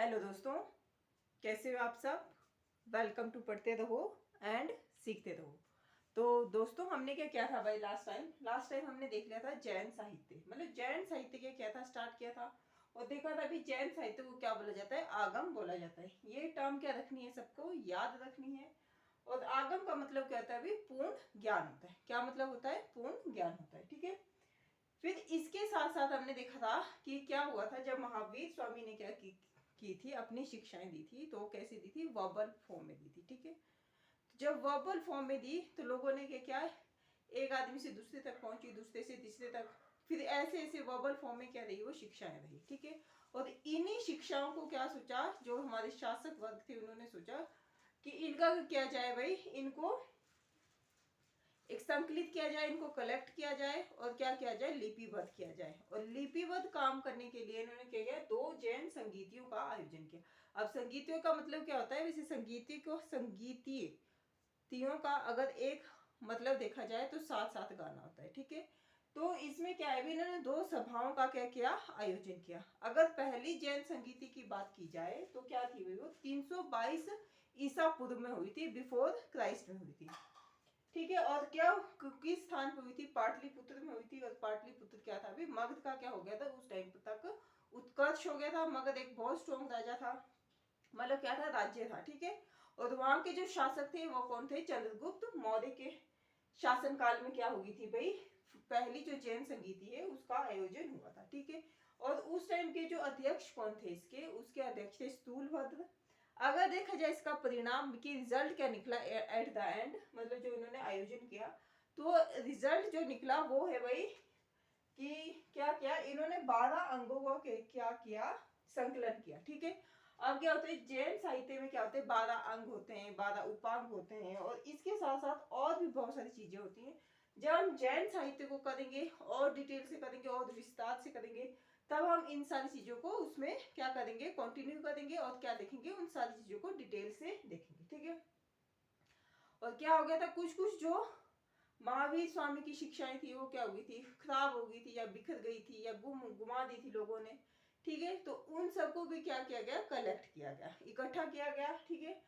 Hello दोस्तों, कैसे हो आप सब। वेलकम टू पढ़ते रहो एंड सीखते रहो। तो दोस्तों, हमने क्या किया था भाई लास्ट टाइम हमने देख लिया था जैन साहित्य। मतलब जैन साहित्य क्या किया था, स्टार्ट किया था और देखा था अभी जैन साहित्य को क्या बोला जाता है, आगम बोला जाता है। ये टर्म क्या रखनी है, सबको याद रखनी है। और आगम का मतलब क्या होता है, अभी पूर्ण ज्ञान होता है। क्या मतलब होता है, पूर्ण ज्ञान होता है। ठीक है। फिर इसके साथ साथ हमने देखा था कि क्या हुआ था जब महावीर स्वामी ने क्या की थी, अपनी शिक्षाएं दी थी। तो कैसे दी थी, वर्बल फॉर्म में दी थी। ठीक है। तो जब वर्बल फॉर्म में दी तो लोगों ने क्या क्या, एक आदमी से दूसरे तक पहुंची, दूसरे से तीसरे तक, फिर ऐसे ऐसे वर्बल फॉर्म में क्या रही, वो शिक्षाएं रही। ठीक है। और इन्हीं शिक्षाओं को क्या सोचा, जो हमारे शासक वर्ग थे उन्होंने सोचा कि इनका क्या जाए भाई, इनको एक संकलित किया जाए, इनको कलेक्ट किया जाए और क्या किया जाए, लिपिबद्ध किया जाए। और लिपिबद्ध काम करने के लिए इन्होंने क्या किया, दो जैन संगीतियों का आयोजन किया। अब संगीतियों का मतलब क्या होता है, वैसे संगीतियों का अगर एक मतलब देखा जाए तो साथ साथ गाना होता है। ठीक है। तो इसमें क्या है, इन्होंने दो सभाओं का क्या किया, आयोजन किया। अगर पहली जैन संगीति की बात की जाए तो क्या थी वो 322 ईसा पूर्व में हुई थी, बिफोर क्राइस्ट में हुई थी। ठीक है। और क्या किस स्थान पर हुई थी, पाटलिपुत्र में हुई थी। और पाटलिपुत्र क्या था, अभी मगध का क्या हो गया था, उस टाइम तक उत्कर्ष हो गया था। मगध एक बहुत स्ट्रॉन्ग राजा था, मतलब क्या था, राज्य था। ठीक है। और वहां के जो शासक थे वो कौन थे, चंद्रगुप्त मौर्य के शासन काल में क्या हुई थी भाई, पहली जो जैन संगीति है उसका आयोजन हुआ था। ठीक है। और उस टाइम के जो अध्यक्ष कौन थे इसके, उसके अध्यक्ष थे स्थूलभद्र। अगर देखा जाए इसका परिणाम की रिजल्ट क्या निकला एट द एंड, मतलब जो इन्होंने आयोजन किया, तो रिजल्ट जो निकला वो है भाई कि क्या किया इन्होंने, 12 अंगों को क्या किया, संकलन किया। ठीक है। अब क्या होता है, जैन साहित्य में क्या होते हैं, 12 अंग होते हैं, 12 उपांग होते हैं। और इसके साथ साथ और भी बहुत सारी चीजें होती हैं। जब हम जैन साहित्य को करेंगे और डिटेल से करेंगे और विस्तार से करेंगे, तब हम इन सारी चीजों को उसमें क्या करेंगे, कंटिन्यू करेंगे और क्या देखेंगे, उन सारी चीजों को डिटेल से देखेंगे। ठीक है। और क्या हो गया था, कुछ कुछ जो महावीर स्वामी की शिक्षाएं थी वो क्या हो गई थी, खराब हो गई थी या बिखर गई थी या गुमा दी थी लोगों ने। ठीक है। तो उन सबको भी क्या किया गया, कलेक्ट किया गया, इकट्ठा किया गया। ठीक है।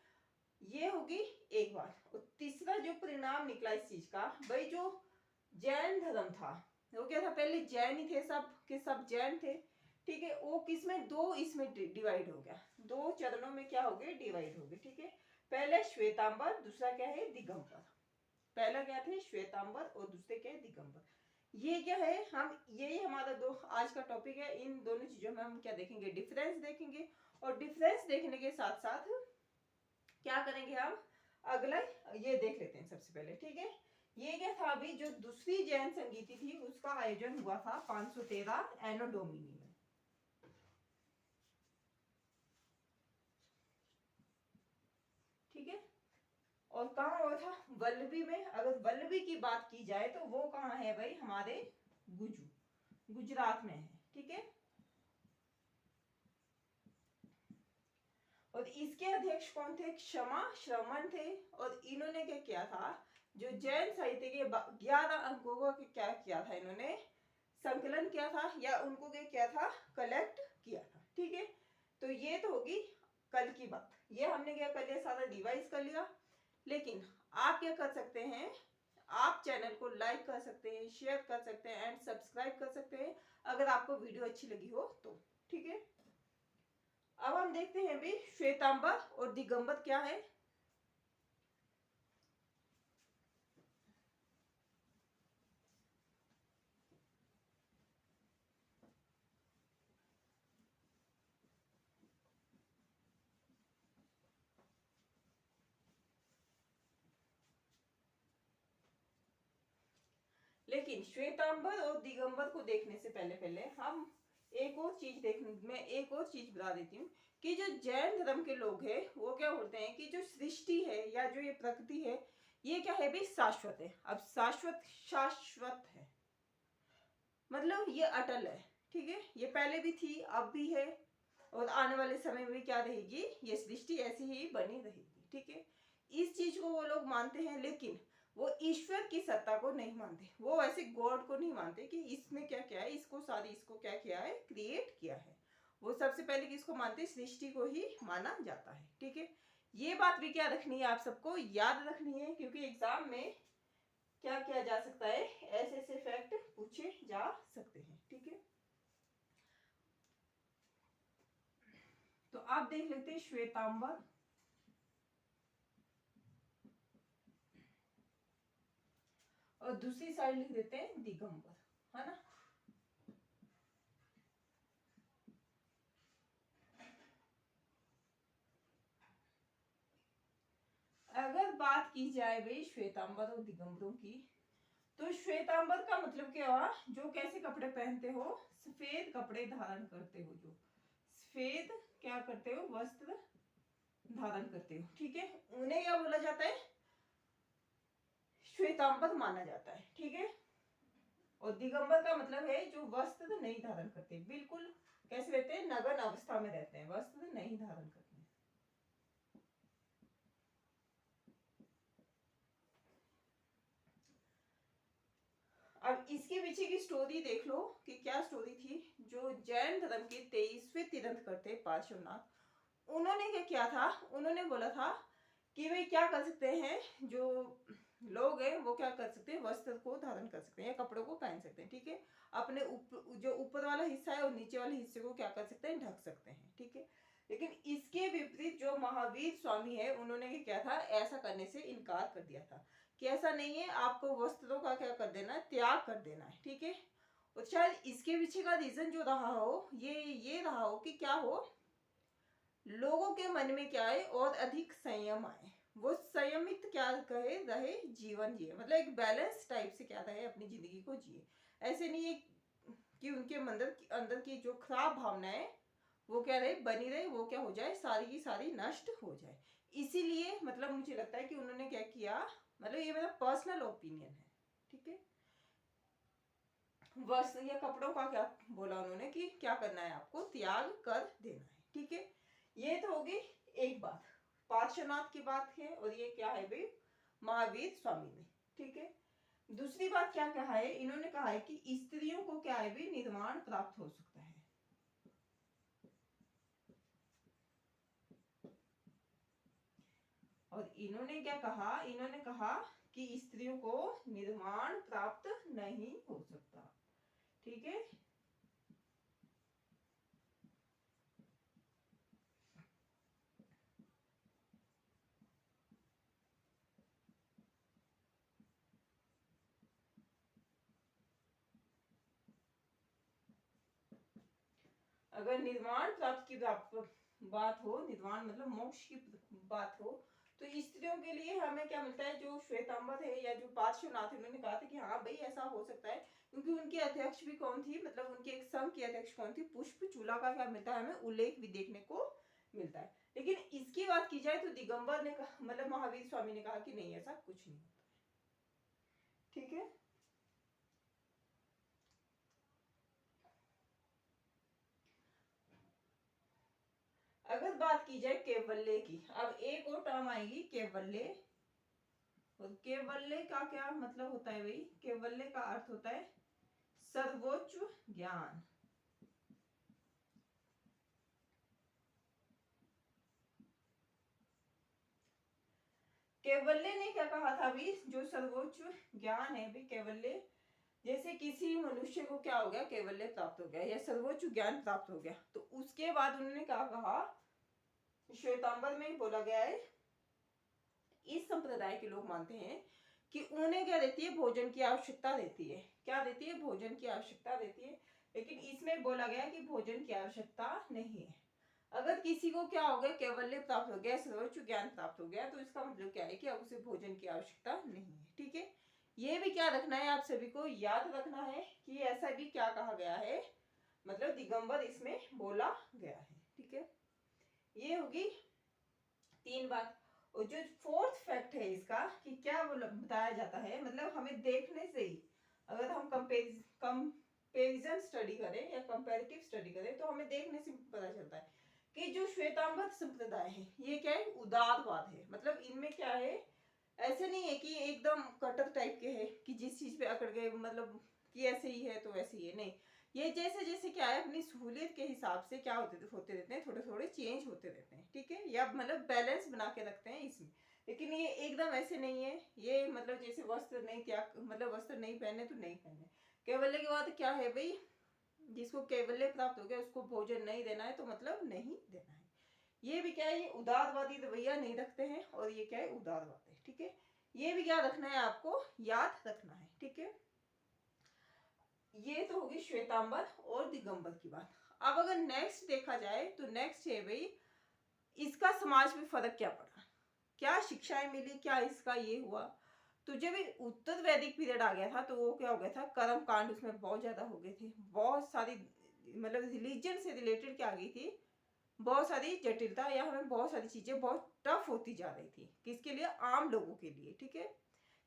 ये होगी एक बात। और तीसरा जो परिणाम निकला इस चीज का, भाई जो जैन धर्म था वो क्या था, पहले जैन ही थे, सब के सब जैन थे। ठीक है। वो किसमें, दो इसमें डिवाइड हो गया, दो चरणों में क्या हो गए, डिवाइड हो गए। ठीक है। पहले श्वेतांबर, दूसरा क्या है, दिगंबर। पहला क्या थे, श्वेतांबर, और दूसरे क्या है, दिगंबर। ये क्या है, हम यही हमारा दो आज का टॉपिक है। इन दोनों चीजों में हम क्या देखेंगे, डिफरेंस देखेंगे। और डिफरेंस देखने के साथ साथ क्या करेंगे हम, अगला ये देख लेते हैं सबसे पहले। ठीक है। ये क्या था, अभी जो दूसरी जैन संगीति थी उसका आयोजन हुआ था 513 एनो डोमिनी में। ठीक है। और कहा हुआ था, वल्लभी में। अगर वल्लभी की बात की जाए तो वो कहाँ है भाई, हमारे गुजरात में है। ठीक है। और इसके अध्यक्ष कौन थे, क्षमा श्रमण थे। और इन्होंने क्या किया था, जो जैन साहित्य के 11 अंकों का क्या किया था, इन्होंने संकलन किया था या उनको क्या किया था, कलेक्ट किया था। ठीक है। तो ये तो होगी कल की बात, ये हमने क्या कर लिया, सारा रिवाइज कर लिया। लेकिन आप क्या कर सकते हैं, आप चैनल को लाइक कर सकते हैं, शेयर कर सकते हैं एंड सब्सक्राइब कर सकते हैं अगर आपको वीडियो अच्छी लगी हो तो। ठीक है। अब हम देखते हैं भी श्वेतांबर और दिगंबर क्या है। लेकिन श्वेतांबर और दिगंबर को देखने से पहले पहले हम एक और चीज देखने, मैं एक और चीज बता देती हूँ कि जो जैन धर्म के लोग हैं वो क्या बोलते हैं कि जो सृष्टि है या जो ये प्रकृति है, ये क्या है भी, शाश्वत है। अब शाश्वत शाश्वत है मतलब ये अटल है। ठीक है। ये पहले भी थी, अब भी है, और आने वाले समय में भी क्या रहेगी, ये सृष्टि ऐसी ही बनी रहेगी। ठीक है। इस चीज को वो लोग मानते हैं, लेकिन वो ईश्वर की सत्ता को नहीं मानते। वो ऐसे गॉड को नहीं मानते कि इसने क्या किया है, इसको सारी इसको क्या किया है, क्रिएट किया है। वो सबसे पहले किसको मानते हैं, सृष्टि को ही माना जाता है। ठीक है, ये बात भी क्या रखनी है, आप सबको याद रखनी है, क्योंकि एग्जाम में क्या किया जा सकता है, ऐसे ऐसे फैक्ट पूछे जा सकते हैं। ठीक है, तो आप देख लेते हैं श्वेतांबर और दूसरी साइड लिख देते हैं दिगंबर, है ना। अगर बात की जाए भाई श्वेतांबर और दिगंबरों की, तो श्वेतांबर का मतलब क्या हुआ, जो कैसे कपड़े पहनते हो, सफेद कपड़े धारण करते हो, जो सफेद क्या करते हो, वस्त्र धारण करते हो। ठीक है, उन्हें क्या बोला जाता है, श्वेतांबर माना जाता है। ठीक है, और दिगंबर का मतलब है जो वस्त्र नहीं धारण करते, बिल्कुल कैसे रहते हैं, नग्न अवस्था में रहते हैं, वस्त्र नहीं धारण करते। अब इसके पीछे की स्टोरी देख लो कि क्या स्टोरी थी। जो जैन धर्म के 23वें तीर्थंकर थे पार्श्वनाथ, उन्होंने क्या किया था, उन्होंने बोला था कि वे क्या कर सकते हैं, जो लोग हैं वो क्या कर सकते हैं, वस्त्र को धारण कर सकते हैं या कपड़ों को पहन सकते हैं। ठीक है, अपने जो ऊपर वाला हिस्सा है और नीचे वाले हिस्से को क्या कर सकते हैं, ढक सकते हैं। ठीक है, लेकिन इसके विपरीत जो महावीर स्वामी है, उन्होंने क्या किया था, ऐसा करने से इनकार कर दिया था कि ऐसा नहीं है, आपको वस्त्रों का क्या कर देना है, त्याग कर देना है। ठीक है, और शायद इसके पीछे का रीजन जो रहा हो, ये रहा हो कि क्या हो, लोगों के मन में क्या है, और अधिक संयम आए, वो संयमित क्या कहे रहे, जीवन जिए, मतलब एक बैलेंस टाइप से क्या रहे, अपनी जिंदगी को जिए। ऐसे नहीं है कि उनके अंदर की जो खराब भावनाएं वो क्या रहे, बनी रहे, वो क्या हो जाए, सारी की सारी नष्ट हो जाए। इसीलिए मतलब मुझे लगता है कि उन्होंने क्या किया, मतलब ये मेरा पर्सनल ओपिनियन है। ठीक है, वस्त्र या कपड़ों का क्या बोला उन्होंने कि क्या करना है, आपको त्याग कर देना है। ठीक है, ये तो होगी एक बात, पार्श्वनाथ की बात है, और ये क्या है भाई, महावीर स्वामी ने। ठीक है, दूसरी बात क्या कहा है, इन्होंने कहा है कि स्त्रियों को क्या है भी, निर्वाण प्राप्त हो सकता है। और इन्होंने क्या कहा, इन्होंने कहा कि स्त्रियों को निर्वाण प्राप्त नहीं हो सकता। ठीक है, अगर निर्वाण प्राप्त की बात हो, निर्वाण मतलब मोक्ष की बात हो, तो स्त्रियों के लिए हमें क्या मिलता है, जो श्वेतांबर है या जो पार्श्वनाथ है, उन्होंने कहा था कि हाँ भाई ऐसा हो सकता है, क्योंकि उनकी अध्यक्ष भी कौन थी, मतलब उनके एक संघ की अध्यक्ष कौन थी, पुष्प चूला का क्या मिलता है, हमें उल्लेख भी देखने को मिलता है। लेकिन इसकी बात की जाए तो दिगंबर ने कहा, मतलब महावीर स्वामी ने कहा कि नहीं, ऐसा कुछ नहीं होता है। ठीक है, अगर बात की जाए कैवल्य की, अब एक और टर्म आएगी कैवल्य, और कैवल्य का क्या मतलब होता है भाई, कैवल्य का अर्थ होता है सर्वोच्च ज्ञान। कैवल्य ने क्या कहा था अभी, जो सर्वोच्च ज्ञान है भी कैवल्य, जैसे किसी मनुष्य को क्या हो गया, कैवल्य प्राप्त हो गया या सर्वोच्च ज्ञान प्राप्त हो गया, तो उसके बाद उन्होंने क्या कहा, श्वेतांबर में बोला गया है, इस संप्रदाय के लोग मानते हैं कि उन्हें क्या देती है, भोजन की आवश्यकता रहती है, क्या देती है, भोजन की आवश्यकता रहती है, लेकिन इसमें बोला गया कि भोजन की आवश्यकता नहीं है। अगर किसी को क्या हो गया, कैवल्य प्राप्त हो गया, सर्वोच्च ज्ञान प्राप्त हो गया, तो इसका मतलब क्या है कि अब उसे भोजन की आवश्यकता नहीं है। ठीक है, ये भी क्या रखना है, आप सभी को याद रखना है कि ऐसा भी क्या कहा गया है, मतलब दिगंबर इसमें बोला गया है। ठीक है, ये होगी तीन बात। और जो फोर्थ फैक्ट है इसका कि क्या बताया जाता है, मतलब हमें देखने से ही, अगर हम कंपेरिजन स्टडी करें या कंपैरेटिव स्टडी करें, तो हमें देखने से पता चलता है कि जो श्वेतांबर संप्रदाय है, ये क्या है, उदारवाद है। मतलब इनमें क्या है, ऐसे नहीं है कि एकदम कटर टाइप के है कि जिस चीज पे अकड़ गए, मतलब कि ऐसे ही है तो वैसे ही है, नहीं, ये जैसे जैसे क्या है अपनी सहूलियत के हिसाब से क्या होते रहते हैं, थोड़े थोड़े चेंज होते रहते हैं, ठीक है, या मतलब बैलेंस बना के रखते हैं इसमें। लेकिन ये एकदम ऐसे नहीं है, ये मतलब जैसे वस्त्र नहीं त्याग, मतलब वस्त्र नहीं पहने तो नहीं पहने। कैवल्य की बात क्या है भाई, जिसको कैवल्य प्राप्त हो गया उसको भोजन नहीं देना है, तो मतलब नहीं देना है। ये भी क्या है, ये उदारवादी रवैया नहीं रखते हैं, और ये क्या है, उदारवाद है, ठीक है। ये भी क्या रखना है, आपको याद रखना है, ठीक है। ये तो होगी श्वेतांबर और दिगंबर की बात। अब अगर नेक्स्ट देखा जाए तो नेक्स्ट है भाई, इसका समाज में फर्क क्या पड़ा, क्या शिक्षाएं मिली, क्या इसका ये हुआ। तो जब उत्तर वैदिक पीरियड आ गया था तो वो क्या हो गया था, कर्म कांड उसमें बहुत ज्यादा हो गए थे, बहुत सारी मतलब रिलीजन से रिलेटेड क्या आ गई थी, बहुत सारी जटिलता, या हमें बहुत सारी चीजें बहुत टफ होती जा रही थी, किसके लिए, आम लोगों के लिए, ठीक है।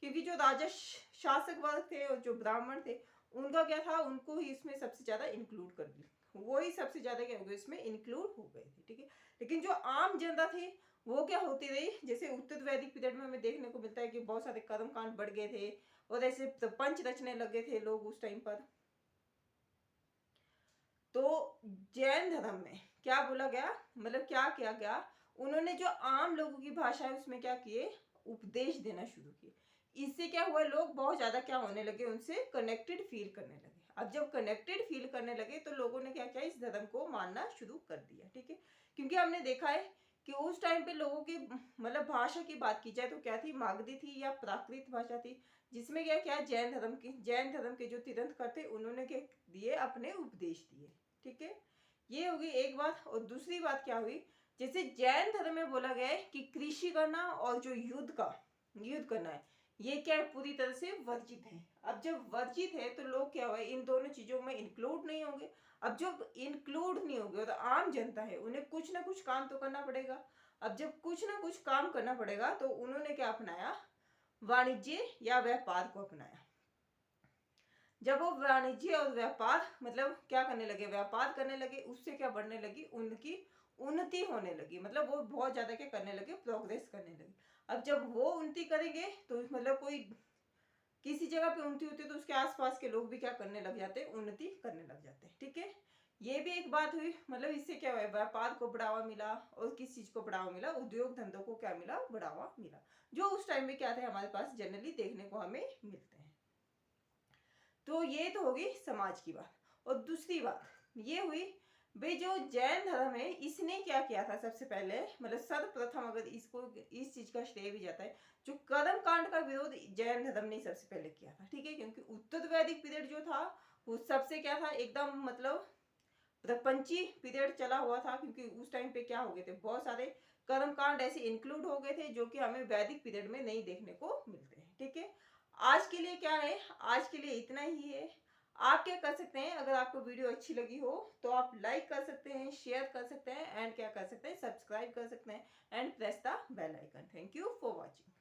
क्योंकि जो राजा शासक वर्ग थे और जो ब्राह्मण थे, उनका क्या था, उनको ही इसमें सबसे ज्यादा इंक्लूड कर दिया, वो ही सबसे ज्यादा क्या हो गए, इसमें इंक्लूड हो गए थे, ठीक है। लेकिन जो आम जनता थी वो क्या होती रही, जैसे उत्तर वैदिक पीरियड में हमें देखने को मिलता है कि बहुत सारे कर्म कांड बढ़ गए थे, और ऐसे पंच रचने लगे थे लोग उस टाइम पर। तो जैन धर्म में क्या बोला गया, मतलब क्या किया गया, उन्होंने जो आम लोगों की भाषा है उसमें क्या किए, उपदेश देना शुरू किए। इससे क्या हुआ, लोग बहुत ज्यादा क्या होने लगे, उनसे कनेक्टेड फील करने लगे। अब जब कनेक्टेड फील करने लगे तो लोगों ने क्या किया, इस धर्म को मानना शुरू कर दिया, ठीक है। क्योंकि हमने देखा है कि उस टाइम पे लोगों की मतलब भाषा की बात की जाए तो क्या थी, मागधी थी या प्राकृत भाषा थी, जिसमें क्या क्या जैन धर्म के जो तीर्थंकर थे उन्होंने क्या दिए, अपने उपदेश दिए, ठीक है। ये होगी एक बात। और दूसरी बात क्या हुई, जैसे जैन धर्म में बोला गया है कि कृषि करना और जो युद्ध करना है, ये क्या है, पूरी तरह से वर्जित है। अब जब वर्जित है तो लोग क्या हुआ, इन दोनों चीजों में इंक्लूड नहीं होंगे। अब जब इंक्लूड नहीं होंगे तो आम जनता है, उन्हें कुछ ना कुछ काम तो करना पड़ेगा। अब जब कुछ ना कुछ काम करना पड़ेगा तो उन्होंने क्या अपनाया, वाणिज्य या व्यापार को अपनाया। जब वो वाणिज्य और व्यापार मतलब क्या करने लगे, व्यापार करने लगे, उससे क्या बढ़ने लगी, उनकी उन्नति होने लगी, मतलब वो बहुत ज्यादा क्या करने लगे, प्रोग्रेस करने लगे। अब जब वो उन्नति करेंगे तो मतलब कोई किसी जगह पे उन्नति होती है तो उसके आसपास के लोग भी क्या करने लग जाते हैं, उन्नति करने लग जाते हैं, ठीक है। ये भी एक बात हुई, मतलब इससे क्या हुआ, व्यापार को बढ़ावा मिला, और किस चीज को बढ़ावा मिला, उद्योग धंधों को क्या मिला, बढ़ावा मिला, जो उस टाइम में क्या थे हमारे पास जनरली देखने को हमें मिलते हैं। तो ये तो होगी समाज की बात। और दूसरी बात ये हुई भाई, जो जैन धर्म है इसने क्या किया था, सबसे पहले मतलब सर्वप्रथम अगर इसको इस चीज का श्रेय भी जाता है, जो कर्म कांड का विरोध जैन धर्म ने सबसे पहले किया था, ठीक है। क्योंकि उत्तर वैदिक पीरियड जो था वो सबसे क्या था, एकदम मतलब प्रपंची पीरियड चला हुआ था। क्योंकि उस टाइम पे क्या हो गए थे, बहुत सारे कर्म कांड ऐसे इंक्लूड हो गए थे जो कि हमें वैदिक पीरियड में नहीं देखने को मिलते हैं, ठीक है। आज के लिए क्या है, आज के लिए इतना ही है। आप क्या कर सकते हैं, अगर आपको वीडियो अच्छी लगी हो तो आप लाइक कर सकते हैं, शेयर कर सकते हैं, एंड क्या कर सकते हैं, सब्सक्राइब कर सकते हैं, and press the bell icon. Thank you for watching.